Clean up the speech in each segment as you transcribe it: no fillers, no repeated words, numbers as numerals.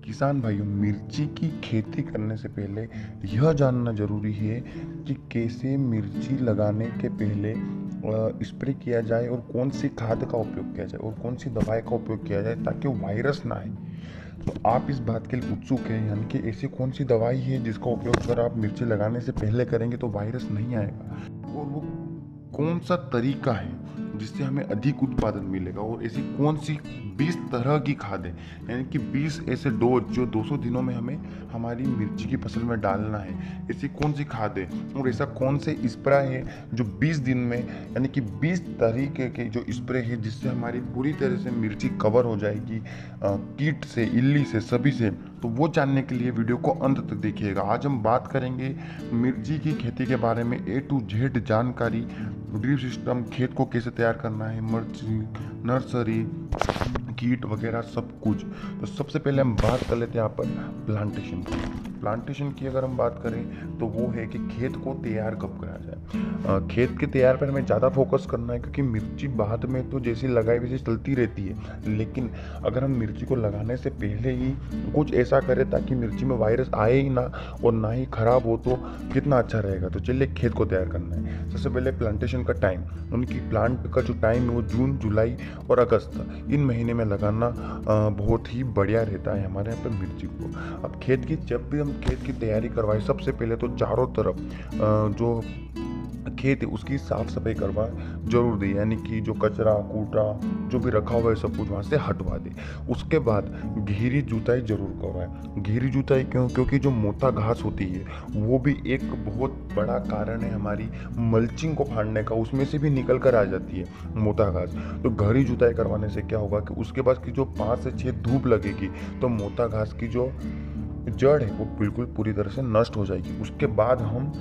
किसान भाइयों, मिर्ची की खेती करने से पहले यह जानना जरूरी है कि कैसे मिर्ची लगाने के पहले स्प्रे किया जाए और कौन सी खाद का उपयोग किया जाए और कौन सी दवाई का उपयोग किया जाए ताकि वायरस ना आए। तो आप इस बात के लिए उत्सुक हैं, यानी कि ऐसी कौन सी दवाई है जिसका उपयोग अगर आप मिर्ची लगाने से पहले करेंगे तो वायरस नहीं आएगा, और वो कौन सा तरीका है जिससे हमें अधिक उत्पादन मिलेगा, और ऐसी कौन सी 20 तरह की खाद है, यानी कि 20 ऐसे डोज जो 200 दिनों में हमें हमारी मिर्ची की फसल में डालना है। ऐसी कौन सी खाद है और ऐसा कौन से स्प्रे है जो 20 दिन में, यानी कि 20 तरीके के जो स्प्रे है जिससे हमारी पूरी तरह से मिर्ची कवर हो जाएगी कीट से, इल्ली से, सभी से। तो वो जानने के लिए वीडियो को अंत तक देखिएगा। आज हम बात करेंगे मिर्ची की खेती के बारे में A to Z जानकारी, ड्रिप सिस्टम, खेत को कैसे तैयार करना है, मिर्ची नर्सरी, कीट वगैरह सब कुछ। तो सबसे पहले हम बात कर लेते हैं यहाँ पर प्लांटेशन की। प्लांटेशन की अगर हम बात करें तो वो है कि खेत को तैयार कब करा जाए। खेत के तैयार पर हमें ज़्यादा फोकस करना है, क्योंकि मिर्ची बाद में तो जैसी लगाई वैसे चलती रहती है, लेकिन अगर हम मिर्ची को लगाने से पहले ही कुछ ऐसा करें ताकि मिर्ची में वायरस आए ही ना और ना ही खराब हो, तो कितना अच्छा रहेगा। तो चलिए खेत को तैयार करना है। सबसे पहले प्लांटेशन का टाइम, उनकी प्लांट का जो टाइम है वो जून, जुलाई और अगस्त, इन महीने में लगाना बहुत ही बढ़िया रहता है हमारे यहाँ पर मिर्ची को। अब खेत की जब भी हम खेत की तैयारी करवाएं, सबसे पहले तो चारों तरफ जो खेत है उसकी साफ सफाई करवा जरूर दे, यानी कि जो कचरा कूटा जो भी रखा हुआ है सब कुछ वहाँ से हटवा दे। उसके बाद गहरी जुताई जरूर करवाए। गहरी जुताई क्यों? क्योंकि जो मोटा घास होती है वो भी एक बहुत बड़ा कारण है हमारी मल्चिंग को फाड़ने का, उसमें से भी निकल कर आ जाती है मोटा घास। तो गहरी जुताई करवाने से क्या होगा कि उसके बाद की जो 5 से 6 धूप लगेगी तो मोटा घास की जो जड़ है वो बिल्कुल पूरी तरह से नष्ट हो जाएगी। उसके बाद हम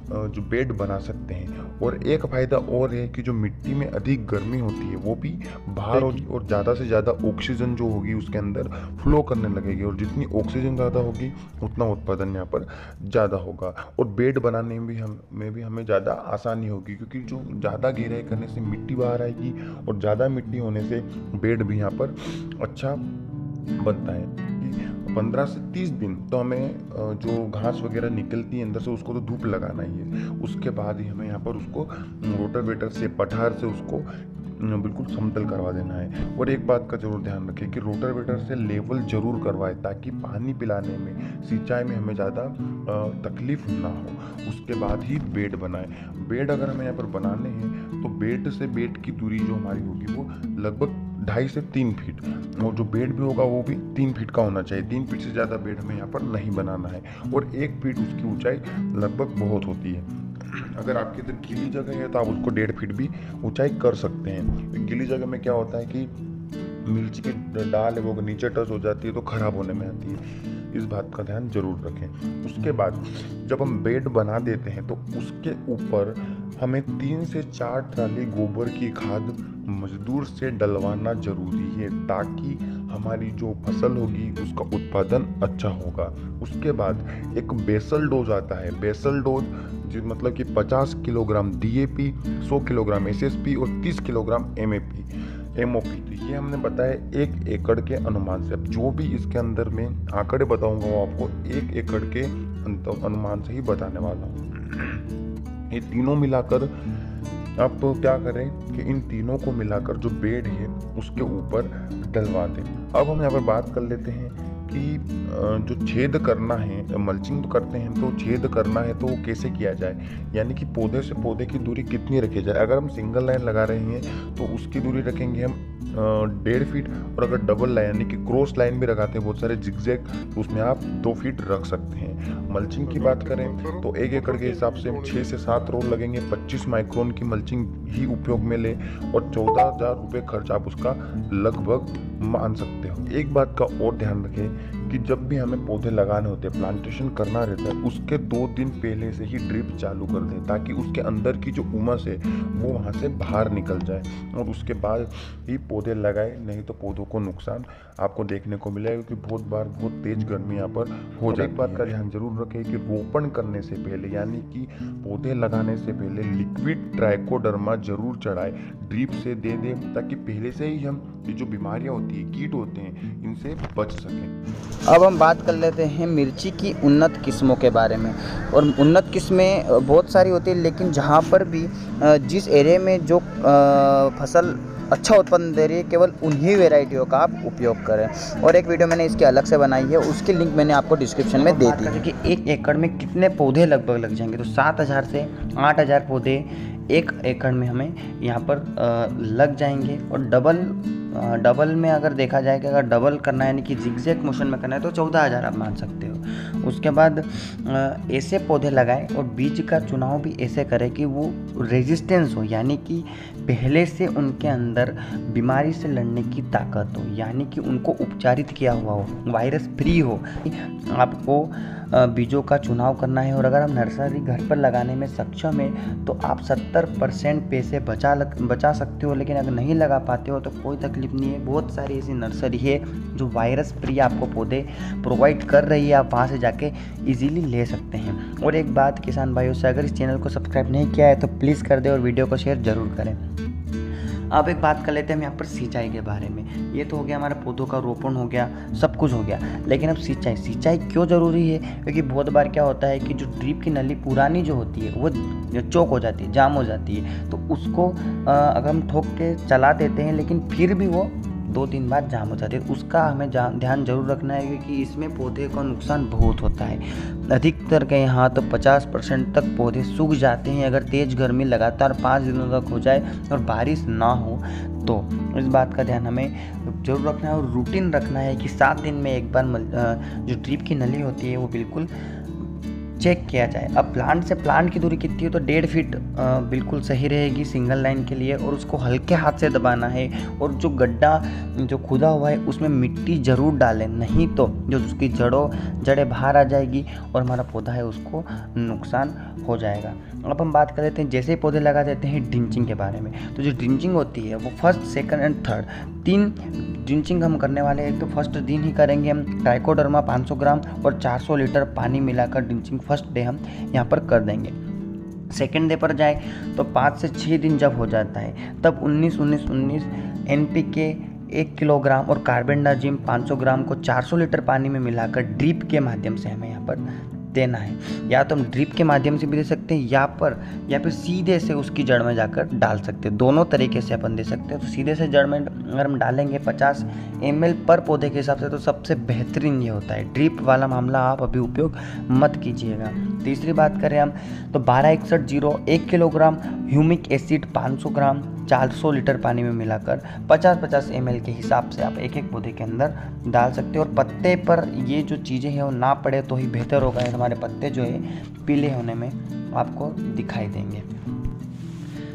जो बेड बना सकते हैं। और एक फ़ायदा और है कि जो मिट्टी में अधिक गर्मी होती है वो भी बाहर होगी और ज़्यादा से ज़्यादा ऑक्सीजन जो होगी उसके अंदर फ्लो करने लगेगी, और जितनी ऑक्सीजन ज़्यादा होगी उतना उत्पादन यहाँ पर ज़्यादा होगा। और बेड बनाने में भी हमें ज़्यादा आसानी होगी, क्योंकि जो ज़्यादा गहराई करने से मिट्टी बाहर आएगी और ज़्यादा मिट्टी होने से बेड भी यहाँ पर अच्छा बनता है। 15 से 30 दिन तो हमें जो घास वगैरह निकलती है अंदर से उसको तो धूप लगाना ही है। उसके बाद ही हमें यहाँ पर उसको रोटावेटर से, पठार से उसको बिल्कुल समतल करवा देना है। और एक बात का जरूर ध्यान रखें कि रोटावेटर से लेवल जरूर करवाएं ताकि पानी पिलाने में, सिंचाई में हमें ज़्यादा तकलीफ ना हो। उसके बाद ही बेड बनाएं। बेड अगर हमें यहाँ पर बनाने हैं तो बेड से बेड की दूरी जो हमारी होगी वो लगभग 2.5 से 3 फीट, और जो बेड भी होगा वो भी 3 फीट का होना चाहिए। 3 फीट से ज़्यादा बेड हमें यहाँ पर नहीं बनाना है, और 1 फीट उसकी ऊंचाई लगभग बहुत होती है। अगर आपके इधर गीली जगह है तो आप उसको 1.5 फीट भी ऊंचाई कर सकते हैं। गीली जगह में क्या होता है कि मिर्ची की डाल है वो नीचे टच हो जाती है तो खराब होने में आती है। इस बात का ध्यान जरूर रखें। उसके बाद जब हम बेड बना देते हैं तो उसके ऊपर हमें 3 से 4 ट्राली गोबर की खाद मजदूर से डलवाना जरूरी है, ताकि हमारी जो फसल होगी उसका उत्पादन अच्छा होगा। उसके बाद एक बेसल डोज आता है। बेसल डोज जो मतलब कि 50 किलोग्राम DAP, 100 किलोग्राम SSP और 30 किलोग्राम MOP। तो ये हमने बताया 1 एकड़ के अनुमान से। अब जो भी इसके अंदर में आंकड़े बताऊंगा वो आपको 1 एकड़ के अनुमान से ही बताने वाला हूँ। ये तीनों मिलाकर आप क्या करें कि इन तीनों को मिलाकर जो बेड है उसके ऊपर डलवा दें। अब हम यहाँ पर बात कर लेते हैं कि जो छेद करना है, मल्चिंग तो करते हैं तो छेद करना है तो वो कैसे किया जाए, यानी कि पौधे से पौधे की दूरी कितनी रखी जाए। अगर हम सिंगल लाइन लगा रहे हैं तो उसकी दूरी रखेंगे हम 1.5 फीट, और अगर डबल लाइन यानी कि क्रॉस लाइन भी लगाते हैं बहुत सारे जिगजैग, तो उसमें आप 2 फीट रख सकते हैं। मल्चिंग की बात करें तो 1 एकड़ के हिसाब से 6 से 7 रोल लगेंगे। 25 माइक्रोन की मल्चिंग ही उपयोग में ले, और 14,000 रुपये खर्च आप उसका लगभग मान सकते हो। एक बात का और ध्यान रखें कि जब भी हमें पौधे लगाने होते हैं, प्लांटेशन करना रहता है, उसके 2 दिन पहले से ही ड्रिप चालू कर दें ताकि उसके अंदर की जो उमस है वो वहाँ से बाहर निकल जाए और उसके बाद ही पौधे लगाए, नहीं तो पौधों को नुकसान आपको देखने को मिलेगा क्योंकि बहुत बार बहुत तेज गर्मी यहाँ पर हो जाती है। एक बात का ध्यान जरूर रखें कि रोपण करने से पहले यानी कि पौधे लगाने से पहले लिक्विड ट्राइकोडर्मा जरूर चढ़ाए, ड्रिप से दे दें ताकि पहले से ही हम ये जो बीमारियां होती है, कीट होते हैं, इनसे बच सकें। अब हम बात कर लेते हैं मिर्ची की उन्नत किस्मों के बारे में। और उन्नत किस्में बहुत सारी होती है, लेकिन जहाँ पर भी जिस एरिया में जो फसल अच्छा उत्पादन दे रही है, केवल उन्हीं वेराइटियों का आप उपयोग करें। और एक वीडियो मैंने इसकी अलग से बनाई है, उसकी लिंक मैंने आपको डिस्क्रिप्शन में दे दी है कि 1 एकड़ में कितने पौधे लगभग लग जाएंगे। तो 7,000 से 8,000 पौधे 1 एकड़ में हमें यहाँ पर लग जाएंगे। और डबल में अगर देखा जाए कि अगर डबल करना है यानी कि जिगजैग मोशन में करना है तो 14,000 आप मान सकते हो। उसके बाद ऐसे पौधे लगाएं और बीज का चुनाव भी ऐसे करें कि वो रेजिस्टेंस हो, यानी कि पहले से उनके अंदर बीमारी से लड़ने की ताकत हो, यानी कि उनको उपचारित किया हुआ हो, वायरस फ्री हो। आपको बीजों का चुनाव करना है। और अगर हम नर्सरी घर पर लगाने में सक्षम है तो आप 70% पैसे बचा सकते हो। लेकिन अगर नहीं लगा पाते हो तो कोई तकलीफ नहीं है, बहुत सारी ऐसी नर्सरी है जो वायरस फ्री आपको पौधे प्रोवाइड कर रही है, आप वहाँ से जाके इजीली ले सकते हैं। और एक बात किसान भाइयों से, अगर इस चैनल को सब्सक्राइब नहीं किया है तो प्लीज़ कर दे और वीडियो को शेयर ज़रूर करें। अब एक बात कर लेते हैं हम यहाँ पर सिंचाई के बारे में। ये तो हो गया हमारे पौधों का रोपण हो गया, सब कुछ हो गया, लेकिन अब सिंचाई क्यों ज़रूरी है? क्योंकि बहुत बार क्या होता है कि जो ड्रिप की नली पुरानी जो होती है वो चौक हो जाती है, जाम हो जाती है। तो उसको अगर हम ठोक के चला देते हैं लेकिन फिर भी वो 2 दिन बाद जाम हो जाती है, उसका हमें ध्यान जरूर रखना है क्योंकि इसमें पौधे का नुकसान बहुत होता है। अधिकतर के यहाँ तो 50% तक पौधे सूख जाते हैं अगर तेज़ गर्मी लगातार 5 दिनों तक हो जाए और बारिश ना हो तो। इस बात का ध्यान हमें जरूर रखना है और रूटीन रखना है कि 7 दिन में एक बार जो ड्रिप की नली होती है वो बिल्कुल चेक किया जाए। अब प्लांट से प्लांट की दूरी कितनी है तो 1.5 फीट बिल्कुल सही रहेगी सिंगल लाइन के लिए। और उसको हल्के हाथ से दबाना है और जो गड्ढा जो खुदा हुआ है उसमें मिट्टी ज़रूर डालें, नहीं तो जो उसकी जड़ें बाहर आ जाएगी और हमारा पौधा है उसको नुकसान हो जाएगा। अब हम बात कर लेते हैं जैसे ही पौधे लगा देते हैं ड्रिंचिंग के बारे में। तो जो ड्रिंचिंग होती है वो first, second and third 3 drenching हम करने वाले हैं। तो फर्स्ट दिन ही करेंगे हम ट्राइकोडर्मा 500 ग्राम और 400 लीटर पानी मिलाकर ड्रिंचिंग फर्स्ट डे हम यहाँ पर कर देंगे। सेकेंड डे पर जाए तो 5 से 6 दिन जब हो जाता है तब 19-19-19 NPK 1 किलोग्राम और कार्बेंडाजिम 500 ग्राम को 400 लीटर पानी में मिलाकर ड्रिप के माध्यम से हमें यहाँ पर देना है। या तो हम ड्रिप के माध्यम से भी दे सकते हैं या फिर सीधे से उसकी जड़ में जाकर डाल सकते हैं। दोनों तरीके से अपन दे सकते हैं। तो सीधे से जड़ में अगर हम डालेंगे 50 ml पर पौधे के हिसाब से तो सबसे बेहतरीन ये होता है। ड्रिप वाला मामला आप अभी उपयोग मत कीजिएगा। तीसरी बात करें हम तो 1261-0 1 किलोग्राम ह्यूमिक एसिड 500 ग्राम 400 लीटर पानी में मिलाकर 50-50 ml के हिसाब से आप एक पौधे के अंदर डाल सकते हो। और पत्ते पर ये जो चीज़ें हैं वो ना पड़े तो ही बेहतर होगा। हमारे पत्ते जो है पीले होने में आपको दिखाई देंगे।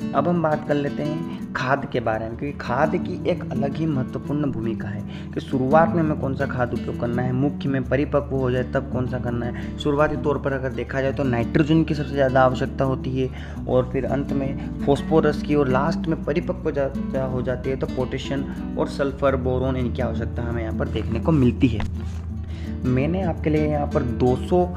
अब हम बात कर लेते हैं खाद के बारे में, क्योंकि खाद की एक अलग ही महत्वपूर्ण भूमिका है कि शुरुआत में हमें कौन सा खाद उपयोग करना है, मुख्य में परिपक्व हो जाए तब कौन सा करना है। शुरुआती तौर पर अगर देखा जाए तो नाइट्रोजन की सबसे ज़्यादा आवश्यकता होती है और फिर अंत में फॉस्फोरस की और लास्ट में परिपक्व हो जाती है तो पोटेशियम और सल्फर, बोरोन इनकी आवश्यकता हमें यहाँ पर देखने को मिलती है। मैंने आपके लिए यहाँ पर 200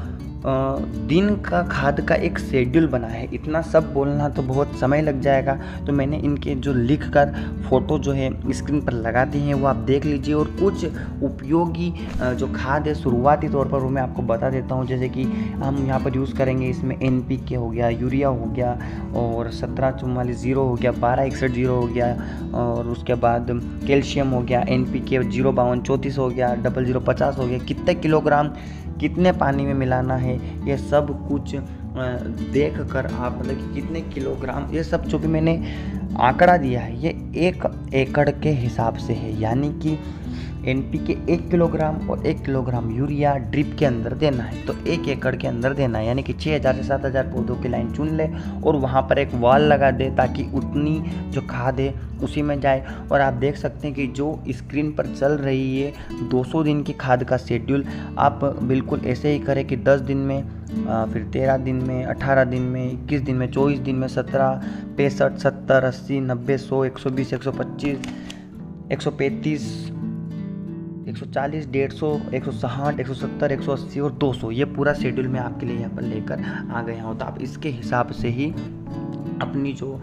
दिन का खाद का एक शेड्यूल बना है। इतना सब बोलना तो बहुत समय लग जाएगा, तो मैंने इनके जो लिख कर फ़ोटो जो है स्क्रीन पर लगा दी हैं वो आप देख लीजिए। और कुछ उपयोगी जो खाद है शुरुआती तौर पर वो मैं आपको बता देता हूँ। जैसे कि हम यहाँ पर यूज़ करेंगे, इसमें NPK हो गया, यूरिया हो गया और 1744-0 हो गया, 1261-0 हो गया और उसके बाद कैल्शियम हो गया, NPK 052-34 हो गया, 0050 हो गया। कितने किलोग्राम कितने पानी में मिलाना है ये सब कुछ देख कर आप मतलब कि कितने किलोग्राम, ये सब जो भी मैंने आंकड़ा दिया है ये 1 एकड़ के हिसाब से है। यानी कि NPK 1 किलोग्राम और 1 किलोग्राम यूरिया ड्रिप के अंदर देना है। तो 1 एकड़ के अंदर देना है, यानी कि 6000 से 7000 पौधों की लाइन चुन ले और वहाँ पर एक वॉल लगा दे ताकि उतनी जो खाद है उसी में जाए। और आप देख सकते हैं कि जो स्क्रीन पर चल रही है 200 दिन की खाद का शेड्यूल, आप बिल्कुल ऐसे ही करें कि 10 दिन में, फिर 13 दिन में, 18 दिन में, 21 दिन में, 24 दिन में, 17, 65, 70, 80, 90, 100, 120, 125, 135, 140, 150, 160, 170, 180 और 200, ये पूरा शेड्यूल मैं आपके लिए यहाँ पर लेकर आ गया हूँ। तो आप इसके हिसाब से ही अपनी जो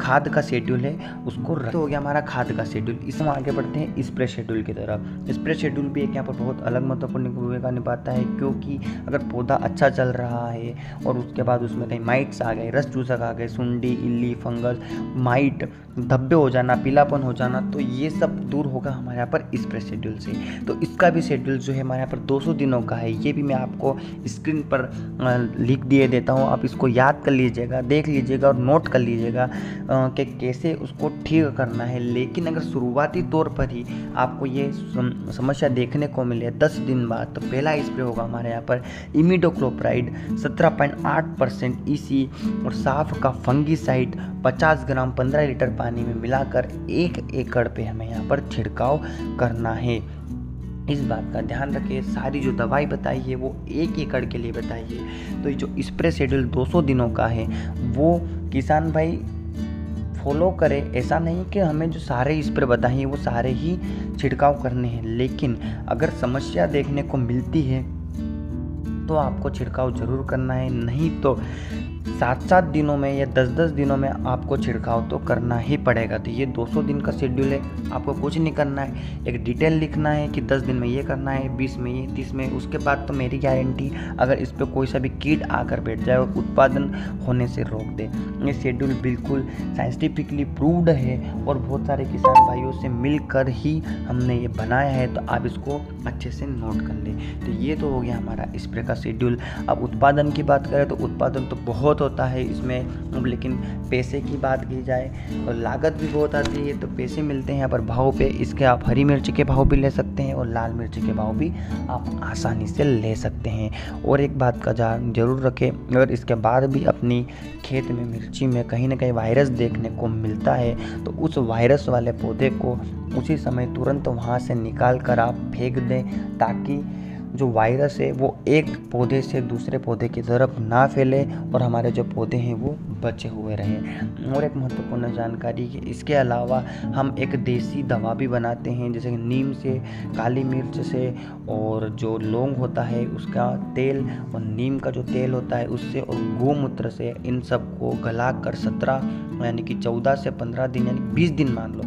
खाद का शेड्यूल है उसको रख। तो हो गया हमारा खाद का शेड्यूल। इसमें आगे बढ़ते हैं स्प्रे शेड्यूल की तरफ। स्प्रे शेड्यूल भी एक यहाँ पर बहुत अलग महत्वपूर्ण भूमिका निभाता है, क्योंकि अगर पौधा अच्छा चल रहा है और उसके बाद उसमें कहीं माइट्स आ गए, रस चूसक आ गए, सुंडी, इल्ली, फंगस, माइट, धब्बे हो जाना, पीलापन हो जाना, तो ये सब दूर होगा हमारे यहाँ पर स्प्रे शेड्यूल से। तो इसका भी शेड्यूल जो है हमारे यहाँ पर 200 दिनों का है। ये भी मैं आपको स्क्रीन पर लिख दिए देता हूँ, आप इसको याद कर लीजिएगा, देख लीजिएगा और नोट कर लीजिएगा कि कैसे उसको ठीक करना है। लेकिन अगर शुरुआती तौर पर ही आपको ये समस्या देखने को मिले 10 दिन बाद, तो पहला स्प्रे होगा हमारे यहाँ पर इमिडोक्लोप्राइड 17.8% EC और साफ का फंगीसाइड 50 ग्राम 15 लीटर पानी में मिलाकर 1 एकड़ पे हमें यहाँ पर छिड़काव करना है। इस बात का ध्यान रखिए, सारी जो दवाई बताई है वो 1 एकड़ के लिए बताई है। तो ये जो स्प्रे शेड्यूल 200 दिनों का है वो किसान भाई फॉलो करें। ऐसा नहीं कि हमें जो सारे स्प्रे बताए हैं वो सारे ही छिड़काव करने हैं, लेकिन अगर समस्या देखने को मिलती है तो आपको छिड़काव जरूर करना है, नहीं तो 7-7 दिनों में या 10-10 दिनों में आपको छिड़काव तो करना ही पड़ेगा। तो ये 200 दिन का शेड्यूल है, आपको कुछ नहीं करना है, एक डिटेल लिखना है कि 10 दिन में ये करना है, 20 में ये, 30 में। उसके बाद तो मेरी गारंटी, अगर इस पर कोई सा भी कीट आकर बैठ जाए और उत्पादन होने से रोक दे। ये शेड्यूल बिल्कुल साइंटिफिकली प्रूव्ड है और बहुत सारे किसान भाइयों से मिलकर ही हमने ये बनाया है, तो आप इसको अच्छे से नोट कर लें। तो ये तो हो गया हमारा स्प्रे का शेड्यूल। अब उत्पादन की बात करें तो उत्पादन तो बहुत होता है इसमें, लेकिन पैसे की बात की जाए और लागत भी बहुत आती है। तो पैसे मिलते हैं यहाँ पर भाव पे, इसके आप हरी मिर्च के भाव भी ले सकते हैं और लाल मिर्च के भाव भी आप आसानी से ले सकते हैं। और एक बात का ध्यान जरूर रखें, अगर इसके बाद भी अपनी खेत में मिर्ची में कहीं ना कहीं वायरस देखने को मिलता है तो उस वायरस वाले पौधे को उसी समय तुरंत वहाँ से निकाल कर आप फेंक दें, ताकि जो वायरस है वो एक पौधे से दूसरे पौधे की तरफ ना फैले और हमारे जो पौधे हैं वो बचे हुए रहें। और एक महत्वपूर्ण जानकारी है, इसके अलावा हम एक देसी दवा भी बनाते हैं, जैसे नीम से, काली मिर्च से और जो लौंग होता है उसका तेल और नीम का जो तेल होता है उससे और गोमूत्र से, इन सब को गला कर 17 यानी कि 14 से 15 दिन यानी 20 दिन मान लो,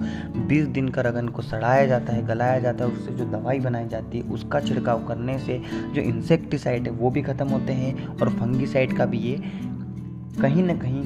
20 दिन का रगन को सड़ाया जाता है, गलाया जाता है, उससे जो दवाई बनाई जाती है उसका छिड़काव करने से जो इंसेक्टिसाइड है वो भी खत्म होते हैं और फंगीसाइड का भी ये कहीं ना कहीं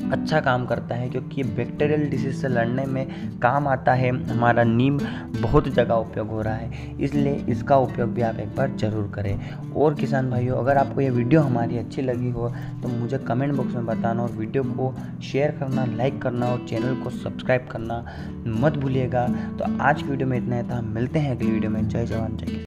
अच्छा काम करता है, क्योंकि ये बैक्टीरियल डिसीज से लड़ने में काम आता है। हमारा नीम बहुत जगह उपयोग हो रहा है, इसलिए इसका उपयोग भी आप एक बार ज़रूर करें। और किसान भाइयों, अगर आपको ये वीडियो हमारी अच्छी लगी हो तो मुझे कमेंट बॉक्स में बताना और वीडियो को शेयर करना, लाइक करना और चैनल को सब्सक्राइब करना मत भूलिएगा। तो आज की वीडियो में इतना ही था, मिलते हैं अगली वीडियो में। जय जवान जय किसान।